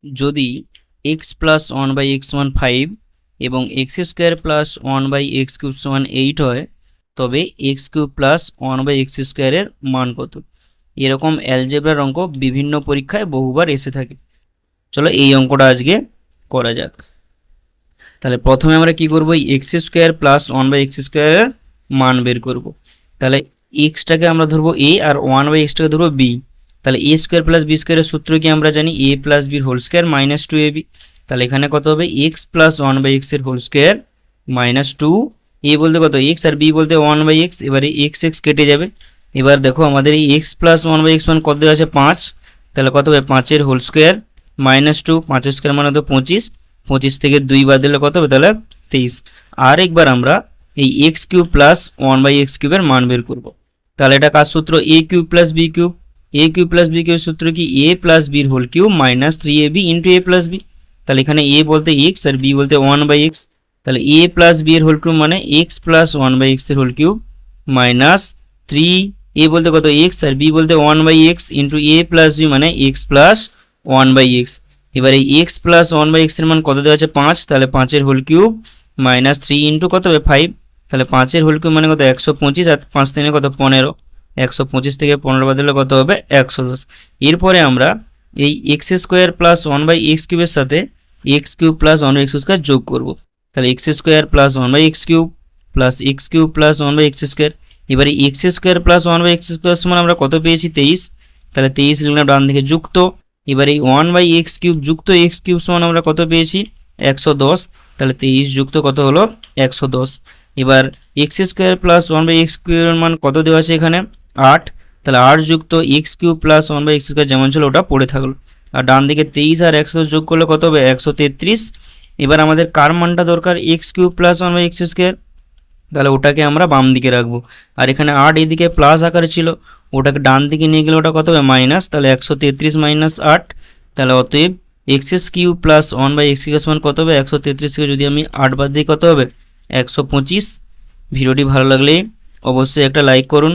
যদি x plus one by x সমান 5 এবং x square plus one by x cube সমান 8 হয়, তবে x cube plus one by x স্কোয়ারের মান কত? এরকম অ্যালজেব্রার অঙ্ক বিভিন্ন পরীক্ষায় বহুবার এসে থাকে। চলো এই অঙ্কটা আজকে করা যাক। তাহলে প্রথমে আমরা কি করব, এই x square plus one by x স্কোয়ারের মান বের করব। তাহলে এক্সটাকে আমরা ধরবো এ আর ওয়ান বাই এক্সটাকে ধরবো বি। তাহলে এ স্কোয়ার প্লাস বি স্কোয়ারের সূত্র কি আমরা জানি, এ প্লাস বির হোল স্কোয়ার মাইনাস 2ab। তাহলে এখানে কত হবে, এক্স প্লাস ওয়ান বাই এক্সের হোল স্কোয়ার মাইনাস 2, এ বলতে কত এক্স আর বি বলতে ওয়ান বাই এক্স। এবারে এক্স এক্স কেটে যাবে। এবার দেখো আমাদের এই x plus one by x মান কত দেওয়া আছে, 5। তাহলে কত হবে, 5-এর হোল স্কোয়ার মাইনাস 2, 5-এর স্কোয়ার মানে তো 25, 25 থেকে 2 বাদ দিলে কত হবে, তাহলে 23। আর একবার আমরা এই X cube plus one by x কিউবের মান বের করব। তাহলে এটা কার সূত্র, A cube plus B cube. A cube plus B কিউবের সূত্র কি, এ প্লাস বির whole cube minus 3ab into A plus B. তাহলে এখানে এ বলতে এক্স আর বি বলতে ওয়ান বাই এক্স। তাহলে এ প্লাস বি এর হোল কিউব মানে X plus one by X এর হোল কিউব মাইনাস 3, এ বলতে কত এক্স আর বি বলতে one by X into A plus B মানে X plus one by X. এবার এই এক্স প্লাস ওয়ান বাই এক্সের মান কত দেওয়া আছে, 5। তাহলে 5-এর হোল কিউব মাইনাস 3 ইন্টু কত হবে 5। তাহলে 5-এর হোল কিউব মানে কত 125, আর 5 3 কত 15, 125 থেকে 15 বাদ দিলে কত হবে 110। এরপরে আমরা এই x square plus one by x কিউবের সাথে X cube plus one by x square যোগ করব। তাহলে X square plus one by x cube plus X cube plus one by x square. এবারে X square plus one by x square সমান আমরা কত পেয়েছি, 23। তাহলে 23 লিখলাম ডান দিকে যুক্ত। এবার এই ওয়ান বাই এক্স কিউব যুক্ত এক্স কিউব সমান আমরা কত পেয়েছি, 110। তাহলে 23 যুক্ত কত হলো, 110। এবার x square plus one by x কিউবের মান কত দেওয়া আছে এখানে, 8। তাহলে 8 যুক্ত x cube plus one by x square যেমন ছিল ওটা পড়ে থাকলো। আর ডান দিকে 23 আর 110 যোগ করলে কত হবে, 133। এবার আমাদের কার মানটা দরকার, x cube plus one by x square. তাহলে ওটাকে আমরা বাম দিকে রাখবো। আর এখানে 8 এদিকে প্লাস আকারে ছিল, ওটাকে ডান দিকে নিয়ে গেলে ওটা কত হবে, মাইনাস। তাহলে 133 মাইনাস 8। তাহলে অতএব x cube plus one by x square সমান কত হবে, 133 থেকে যদি আমি 8 বাদ দিই কত হবে, 125। ভিডিওটি ভালো লাগলে অবশ্যই একটা লাইক করুন।